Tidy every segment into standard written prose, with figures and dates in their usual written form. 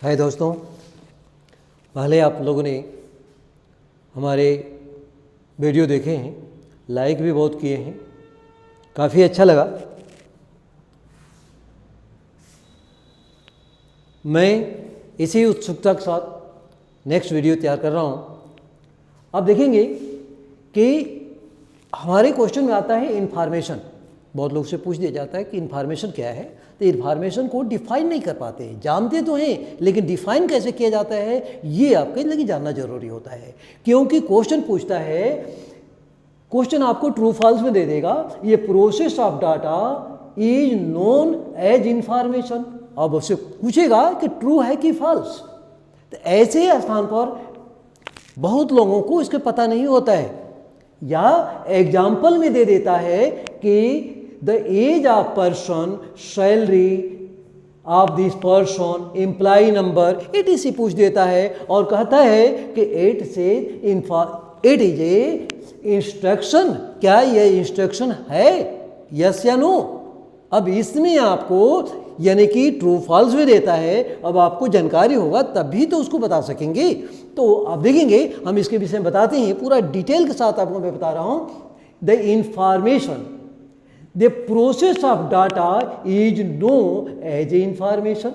हाय दोस्तों, पहले आप लोगों ने हमारे वीडियो देखे हैं, लाइक भी बहुत किए हैं, काफ़ी अच्छा लगा। मैं इसी उत्सुकता के साथ नेक्स्ट वीडियो तैयार कर रहा हूँ। आप देखेंगे कि हमारे क्वेश्चन में आता है इन्फॉर्मेशन। बहुत लोग से पूछ दिया जाता है कि इन्फॉर्मेशन क्या है, तो इन्फॉर्मेशन को डिफाइन नहीं कर पाते, जानते तो हैं लेकिन डिफाइन कैसे किया जाता है ये आपके लिए जानना जरूरी होता है। क्योंकि क्वेश्चन पूछता है, क्वेश्चन आपको ट्रू फॉल्स में दे देगा, ये process of data is known as information. अब उससे पूछेगा कि ट्रू है कि फॉल्स। तो ऐसे स्थान पर बहुत लोगों को इसके पता नहीं होता है, या एग्जाम्पल में दे देता है कि the age of person, salary of this person, employ number, etc पूछ देता है और कहता है कि इट इज ए इंस्ट्रक्शन। क्या यह इंस्ट्रक्शन है, यस या नो। अब इसमें आपको यानी कि ट्रू फॉल्स भी देता है। अब आपको जानकारी होगा तभी तो उसको बता सकेंगे। तो आप देखेंगे हम इसके विषय में बताते हैं, पूरा डिटेल के साथ आपको मैं बता रहा हूँ। The information, the process of data is known as a information.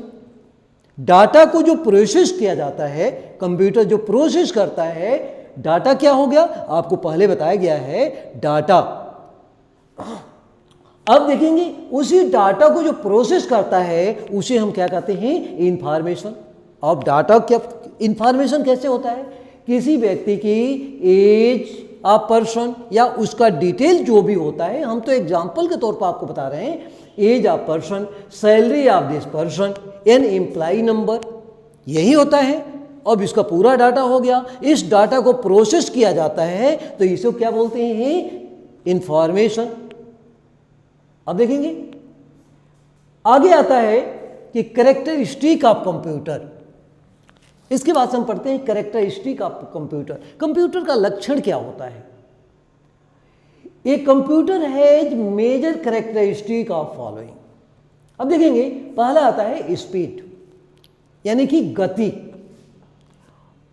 Data को जो प्रोसेस किया जाता है, कंप्यूटर जो प्रोसेस करता है, डाटा क्या हो गया आपको पहले बताया गया है, डाटा। अब देखेंगे उसी डाटा को जो प्रोसेस करता है उसे हम क्या कहते हैं, इंफॉर्मेशन। अब डाटा क्या, इंफॉर्मेशन कैसे होता है, किसी व्यक्ति की एज ऑफ पर्सन या उसका डिटेल जो भी होता है, हम तो एग्जांपल के तौर पर आपको बता रहे हैं, age of person, salary of this person, an employ number, यही होता है। अब इसका पूरा डाटा हो गया, इस डाटा को प्रोसेस किया जाता है तो इसे क्या बोलते हैं, इंफॉर्मेशन। अब देखेंगे आगे आता है कि कैरेक्टरिस्टिक ऑफ कंप्यूटर। इसके बाद हम पढ़ते हैं कैरेक्टरिस्टिक ऑफ कंप्यूटर। कंप्यूटर का लक्षण क्या होता है। A computer has major characteristic of following. अब देखेंगे पहला आता है स्पीड, यानी कि गति।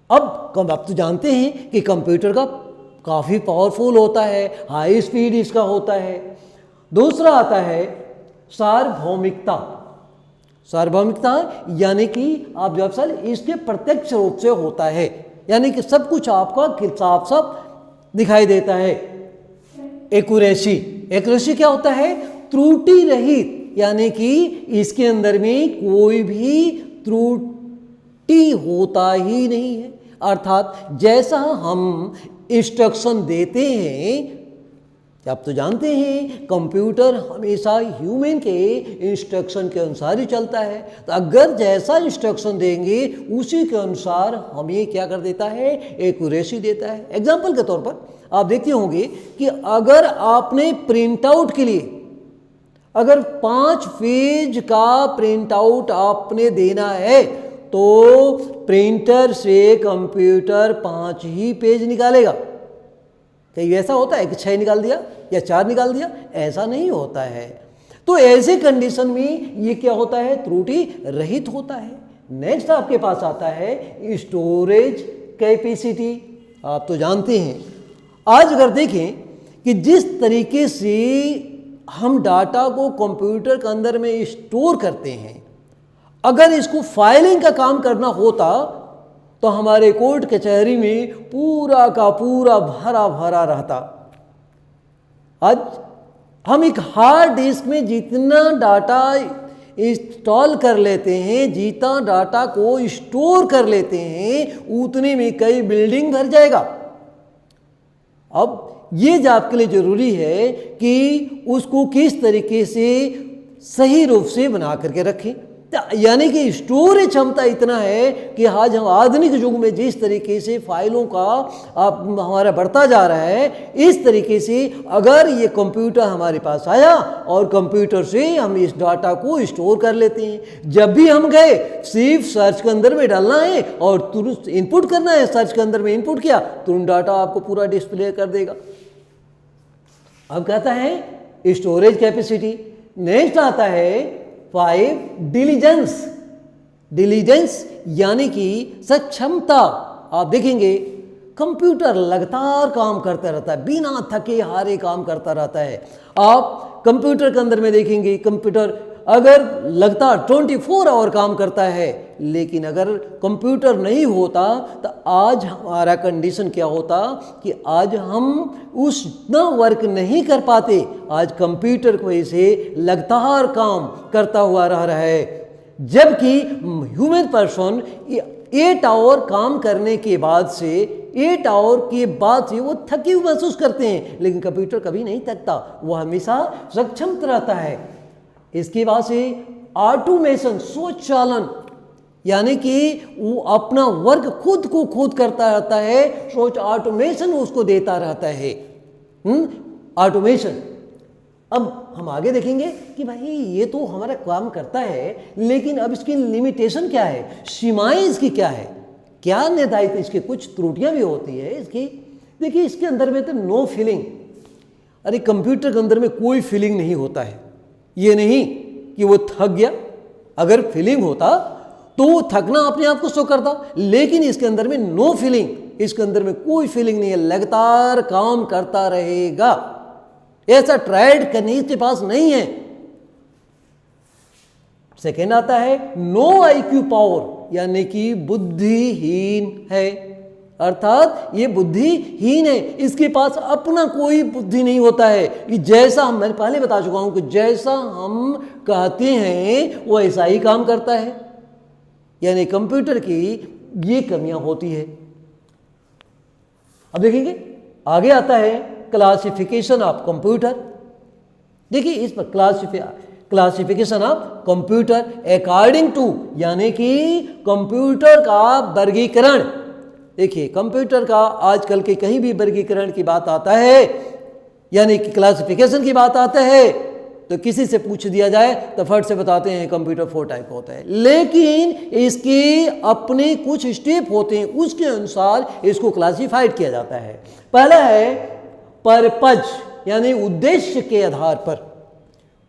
अब आप तो जानते हैं कि कंप्यूटर का काफ़ी पावरफुल होता है, हाई स्पीड इसका होता है। दूसरा आता है सार्वभौमिकता। सार्वभौमिकता यानी कि आप जब सर इसके प्रत्यक्ष रूप से होता है, यानी कि सब कुछ आपका साफ साफ दिखाई देता है। एक्यूरेसी, एक्यूरेसी क्या होता है, त्रुटि रहित, यानी कि इसके अंदर में कोई भी त्रुटि होता ही नहीं है। अर्थात जैसा हम इंस्ट्रक्शन देते हैं, आप तो जानते हैं कंप्यूटर हमेशा ह्यूमन के इंस्ट्रक्शन के अनुसार ही चलता है। तो अगर जैसा इंस्ट्रक्शन देंगे उसी के अनुसार हमें क्या कर देता है, एक्यूरेसी देता है। एग्जाम्पल के तौर पर आप देखते होंगे कि अगर आपने प्रिंट आउट के लिए अगर 5 पेज का प्रिंट आउट आपने देना है तो प्रिंटर से कंप्यूटर 5 ही पेज निकालेगा। कहीं ऐसा होता है कि 6 निकाल दिया या 4 निकाल दिया, ऐसा नहीं होता है। तो ऐसे कंडीशन में ये क्या होता है, त्रुटि रहित होता है। नेक्स्ट आपके पास आता है स्टोरेज कैपेसिटी। आप तो जानते हैं, आज अगर देखें कि जिस तरीके से हम डाटा को कंप्यूटर के अंदर में स्टोर करते हैं, अगर इसको फाइलिंग का काम करना होता तो हमारे कोर्ट कचहरी में पूरा का पूरा भरा भरा रहता। आज हम एक हार्ड डिस्क में जितना डाटा इंस्टॉल कर लेते हैं, जितना डाटा को स्टोर कर लेते हैं, उतने में कई बिल्डिंग भर जाएगा। अब ये आपके लिए जरूरी है कि उसको किस तरीके से सही रूप से बना करके रखें। यानी कि स्टोरेज क्षमता इतना है कि आज हम आधुनिक युग में जिस तरीके से फाइलों का हमारा बढ़ता जा रहा है, इस तरीके से अगर ये कंप्यूटर हमारे पास आया और कंप्यूटर से हम इस डाटा को स्टोर कर लेते हैं। जब भी हम गए सिर्फ सर्च के अंदर में डालना है और तुरंत इनपुट करना है, सर्च के अंदर में इनपुट किया, तुरंत डाटा आपको पूरा डिस्प्ले कर देगा। अब कहता है स्टोरेज कैपेसिटी। नेक्स्ट आता है 5 डिलीजेंस, डिलीजेंस यानी कि सक्षमता। आप देखेंगे कंप्यूटर लगातार काम करता रहता है, बिना थके हारे काम करता रहता है। आप कंप्यूटर के अंदर में देखेंगे कंप्यूटर अगर लगातार 24 आवर काम करता है, लेकिन अगर कंप्यूटर नहीं होता तो आज हमारा कंडीशन क्या होता कि आज हम उतना वर्क नहीं कर पाते। आज कंप्यूटर की वजह से लगातार काम करता हुआ रह रहा है, जबकि ह्यूमन पर्सन 8 आवर काम करने के बाद से 8 आवर के बाद से वो थके हुए महसूस करते हैं, लेकिन कंप्यूटर कभी नहीं थकता, वो हमेशा सक्षम रहता है। इसके बाद से ऑटोमेशन, स्वचालन, यानी कि वो अपना वर्क खुद को खुद करता रहता है, सोच ऑटोमेशन उसको देता रहता है। ऑटोमेशन। अब हम आगे देखेंगे कि भाई ये तो हमारा काम करता है, लेकिन अब इसकी लिमिटेशन क्या है, सीमाएं इसकी क्या है, क्या निर्धारित, इसकी कुछ त्रुटियां भी होती है इसकी। देखिए इसके अंदर में तो नो फीलिंग। अरे कंप्यूटर के अंदर में कोई फीलिंग नहीं होता है। ये नहीं कि वो थक गया, अगर फीलिंग होता तो वो थकना अपने आप को शो करता, लेकिन इसके अंदर में नो फीलिंग, इसके अंदर में कोई फीलिंग नहीं है, लगातार काम करता रहेगा। ऐसा ट्राइड करने इसके पास नहीं है। सेकेंड आता है नो आईक्यू पावर, यानी कि बुद्धिहीन है, अर्थात ये बुद्धिहीन है, इसके पास अपना कोई बुद्धि नहीं होता है। कि जैसा मैंने पहले बता चुका हूं कि जैसा हम कहते हैं वो ऐसा ही काम करता है, यानी कंप्यूटर की ये कमियां होती है। अब देखेंगे आगे आता है क्लासिफिकेशन ऑफ कंप्यूटर। देखिए इस पर classification of computer according to, यानी कि कंप्यूटर का वर्गीकरण। देखिए कंप्यूटर का आजकल के कहीं भी वर्गीकरण की बात आता है, यानी कि क्लासिफिकेशन की बात आता है, तो किसी से पूछ दिया जाए तो फट से बताते हैं कंप्यूटर 4 टाइप होता है, लेकिन इसके अपने कुछ स्टेप होते हैं, उसके अनुसार इसको क्लासिफाइड किया जाता है। पहला है पर्पज, यानी उद्देश्य के आधार पर।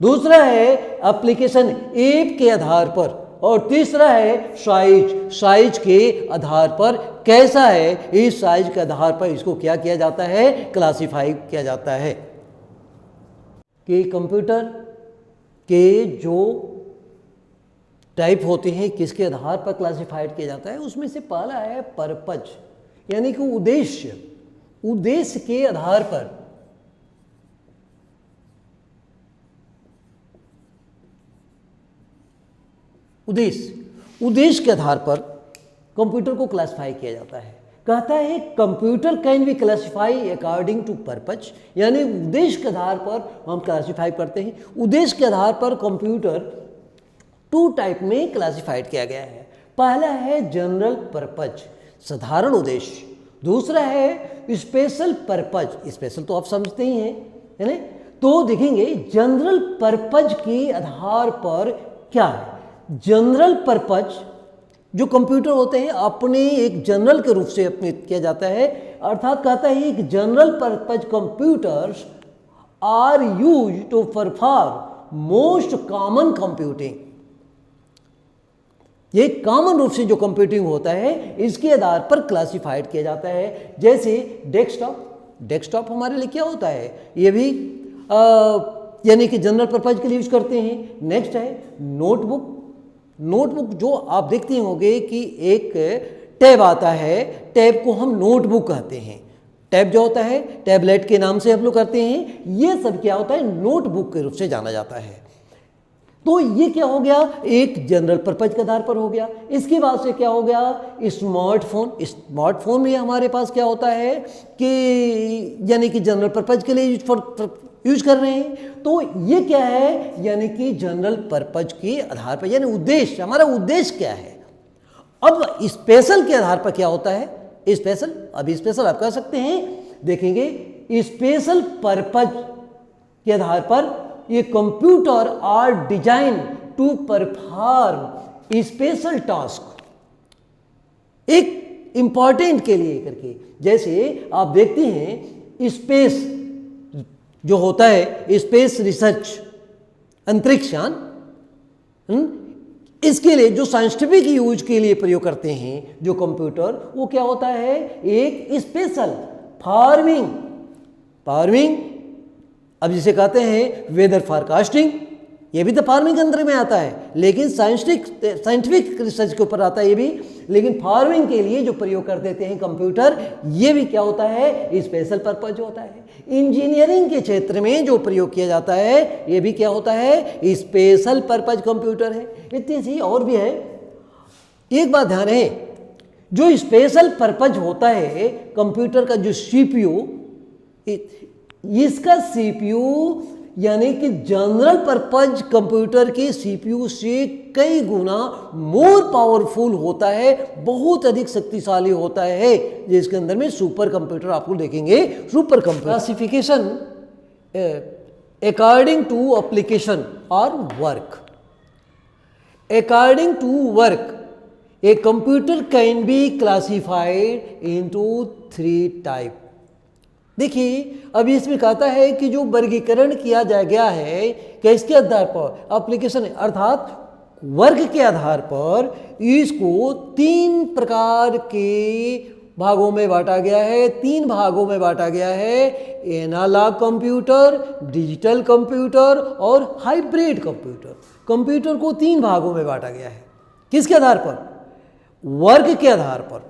दूसरा है एप्लीकेशन, ऐप के आधार पर। और तीसरा है साइज, साइज के आधार पर कैसा है, इस साइज के आधार पर इसको क्या किया जाता है, क्लासिफाई किया जाता है। कि कंप्यूटर के जो टाइप होते हैं किसके आधार पर क्लासिफाइड किया जाता है, उसमें से पहला है पर्पज, यानी कि उद्देश्य, उद्देश्य के आधार पर। उद्देश्य के आधार पर कंप्यूटर को क्लासिफाई किया जाता है। कहता है computer can be classify according to purpose, यानी उद्देश्य के आधार पर हम क्लासिफाई करते हैं। उद्देश्य के आधार पर कंप्यूटर 2 टाइप में क्लासिफाइड किया गया है। पहला है जनरल पर्पज, साधारण उद्देश्य। दूसरा है स्पेशल पर्पज, स्पेशल तो आप समझते ही हैं, है ना। तो देखेंगे जनरल पर्पज के आधार पर क्या है। जनरल पर्पज जो कंप्यूटर होते हैं अपने एक जनरल के रूप से अपने किया जाता है, अर्थात कहता है एक general purpose computers are use to perform most common computing. ये कॉमन रूप से जो कंप्यूटिंग होता है इसके आधार पर क्लासिफाइड किया जाता है। जैसे डेस्कटॉप, डेस्कटॉप हमारे लिए क्या होता है, ये भी यानी कि जनरल पर्पज के लिए यूज करते हैं। नेक्स्ट है नोटबुक। नोटबुक जो आप देखते होंगे कि एक टैब आता है, टैब को हम नोटबुक कहते हैं। टैब जो होता है टैबलेट के नाम से हम लोग करते हैं, ये सब क्या होता है नोटबुक के रूप से जाना जाता है। तो ये क्या हो गया, एक जनरल पर्पज के आधार पर हो गया। इसके बाद से क्या हो गया, स्मार्टफोन। स्मार्टफोन में हमारे पास क्या होता है कि यानी कि जनरल पर्पज के लिए यूज कर रहे हैं। तो ये क्या है, यानी कि जनरल पर्पज के आधार पर, यानी उद्देश्य, हमारा उद्देश्य क्या है। अब स्पेशल के आधार पर क्या होता है, स्पेशल, अब स्पेशल आप कह सकते हैं, देखेंगे स्पेशल पर्पज के आधार पर ये computer are design to perform special task, एक इंपॉर्टेंट के लिए करके। जैसे आप देखते हैं स्पेस जो होता है, स्पेस रिसर्च, अंतरिक्षयान, इसके लिए जो साइंटिफिक यूज के लिए प्रयोग करते हैं जो कंप्यूटर, वो क्या होता है, एक स्पेशल फार्मिंग, अब जिसे कहते हैं वेदर फोरकास्टिंग, ये भी तो फार्मिंग के अंदर में आता है, लेकिन साइंटिफिक रिसर्च के ऊपर आता है ये भी। लेकिन फार्मिंग के लिए जो प्रयोग कर देते हैं कंप्यूटर, ये भी क्या होता है, स्पेशल पर्पज होता है। इंजीनियरिंग के क्षेत्र में जो प्रयोग किया जाता है, ये भी क्या होता है, स्पेशल पर्पज कंप्यूटर है। इतनी सी और भी है। एक बात ध्यान है, जो स्पेशल पर्पज होता है कंप्यूटर का, जो सीपीयू, इसका सीपीयू यानी कि जनरल पर्पज कंप्यूटर के सीपीयू से कई गुना मोर पावरफुल होता है, बहुत अधिक शक्तिशाली होता है, जिसके अंदर में सुपर कंप्यूटर आपको देखेंगे। Supercomputer classification according to application और work. According to work a computer can be classified into 3 type. देखिए, अभी इसमें कहता है कि जो वर्गीकरण किया जा गया है किसके आधार पर, एप्लीकेशन अर्थात वर्ग के आधार पर इसको 3 प्रकार के भागों में बांटा गया है। 3 भागों में बांटा गया है, एनालॉग कंप्यूटर, डिजिटल कंप्यूटर और हाइब्रिड कंप्यूटर। कंप्यूटर को 3 भागों में बांटा गया है। किसके आधार पर, वर्ग के आधार पर।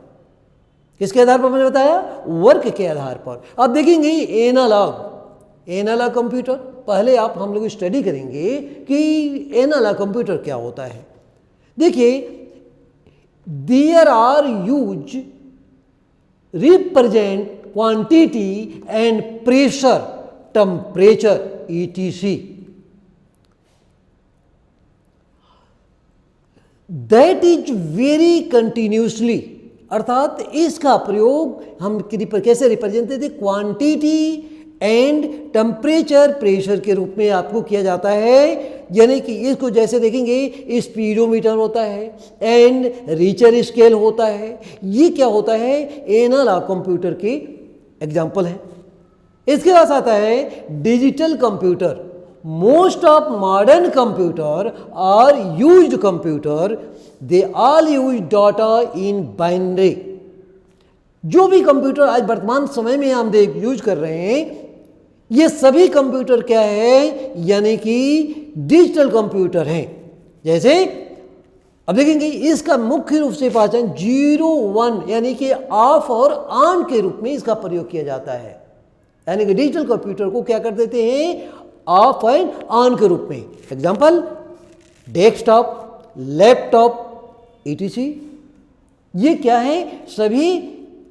किसके आधार पर मैंने बताया, वर्ग के आधार पर। अब देखेंगे एनालॉग कंप्यूटर, पहले हम लोग स्टडी करेंगे कि एनालॉग कंप्यूटर क्या होता है। देखिए, there are use represent quantity and pressure, temperature ETC that is very continuously, अर्थात इसका प्रयोग हम कैसे रिप्रेजेंट देते, क्वांटिटी एंड टेम्परेचर प्रेशर के रूप में आपको किया जाता है। यानी कि इसको जैसे देखेंगे, स्पीडोमीटर होता है एंड रीचर स्केल होता है। ये क्या होता है, एनालॉग कंप्यूटर के एग्जाम्पल है। इसके पास आता है digital computer. Most of modern computer are used computer, they all use data in binary. जो भी कंप्यूटर आज वर्तमान समय में हम यूज कर रहे हैं, ये सभी कंप्यूटर क्या है, यानी कि डिजिटल कंप्यूटर हैं। जैसे अब देखेंगे, इसका मुख्य रूप से पहचान 0 1 यानी कि ऑफ और ऑन के रूप में इसका प्रयोग किया जाता है। यानी कि डिजिटल कंप्यूटर को क्या कर देते हैं, ऑफ एंड ऑन के रूप में। एग्जांपल, डेस्कटॉप, लैपटॉप ETC, ये क्या है, सभी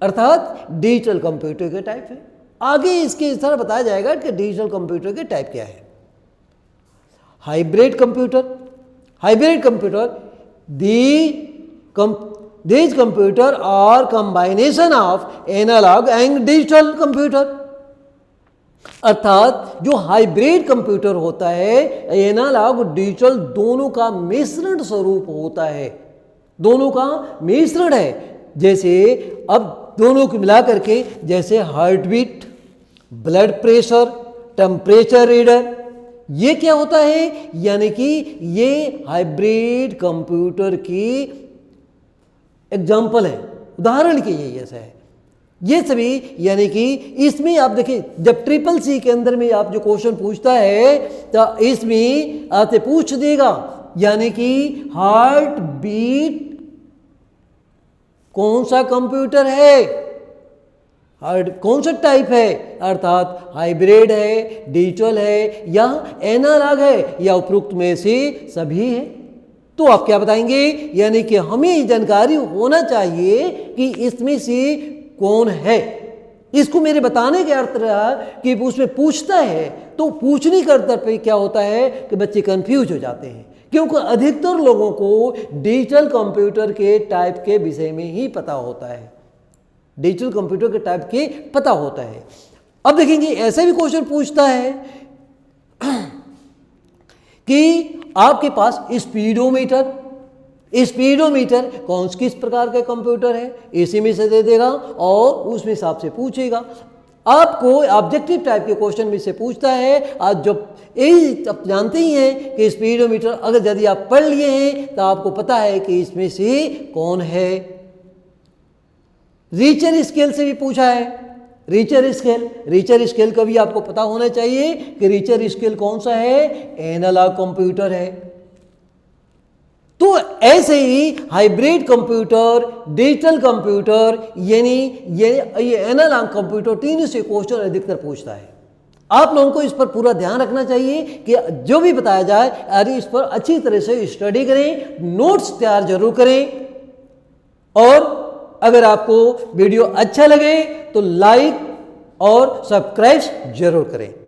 अर्थात डिजिटल कंप्यूटर के टाइप है। आगे इसके इस तरह बताया जाएगा कि डिजिटल कंप्यूटर के टाइप क्या है। Hybrid computer these computer are combination of analogue and digital computer. अर्थात जो हाइब्रिड कंप्यूटर होता है, एनालॉग और डिजिटल दोनों का मिश्रण स्वरूप होता है, दोनों का मिश्रण है। जैसे अब दोनों को मिला करके, जैसे heart beat, blood pressure, temperature reader, ये क्या होता है, यानी कि ये हाइब्रिड कंप्यूटर की एग्जाम्पल है, उदाहरण के ये ऐसा है। ये सभी यानी कि इसमें आप देखिए, जब CCC के अंदर में आप जो क्वेश्चन पूछता है तो इसमें आपसे पूछ देगा, यानी कि हार्ट बीट कौन सा कंप्यूटर है, कौन सा टाइप है, अर्थात हाइब्रिड है, डिजिटल है या एनालॉग है या उपरोक्त में से सभी है। तो आप क्या बताएंगे, यानी कि हमें जानकारी होना चाहिए कि इसमें से कौन है। इसको मेरे बताने के अर्थ रहा कि उसमें पूछता है, तो पूछने के अर्थ पे क्या होता है कि बच्चे कंफ्यूज हो जाते हैं, क्योंकि अधिकतर लोगों को डिजिटल कंप्यूटर के टाइप के विषय में ही पता होता है, डिजिटल कंप्यूटर के टाइप के पता होता है। अब देखेंगे, ऐसे भी क्वेश्चन पूछता है कि आपके पास स्पीडोमीटर किस प्रकार का कंप्यूटर है, इसी में से दे देगा और उसमें हिसाब से पूछेगा। आपको ऑब्जेक्टिव टाइप के क्वेश्चन में से पूछता है। आज जो आप जानते ही हैं कि स्पीडोमीटर अगर यदि आप पढ़ लिए हैं तो आपको पता है कि इसमें से कौन है। रीचर स्केल से भी पूछा है, रीचर स्केल का भी आपको पता होना चाहिए कि रीचर स्केल कौन सा है, एनालॉग कंप्यूटर है। तो ऐसे ही हाइब्रिड कंप्यूटर, डिजिटल कंप्यूटर, यानी ये एनालॉग कंप्यूटर, तीनों से क्वेश्चन अधिकतर पूछता है। आप लोगों को इस पर पूरा ध्यान रखना चाहिए कि जो भी बताया जाए अरे इस पर अच्छी तरह से स्टडी करें, नोट्स तैयार जरूर करें। और अगर आपको वीडियो अच्छा लगे तो लाइक और सब्सक्राइब जरूर करें।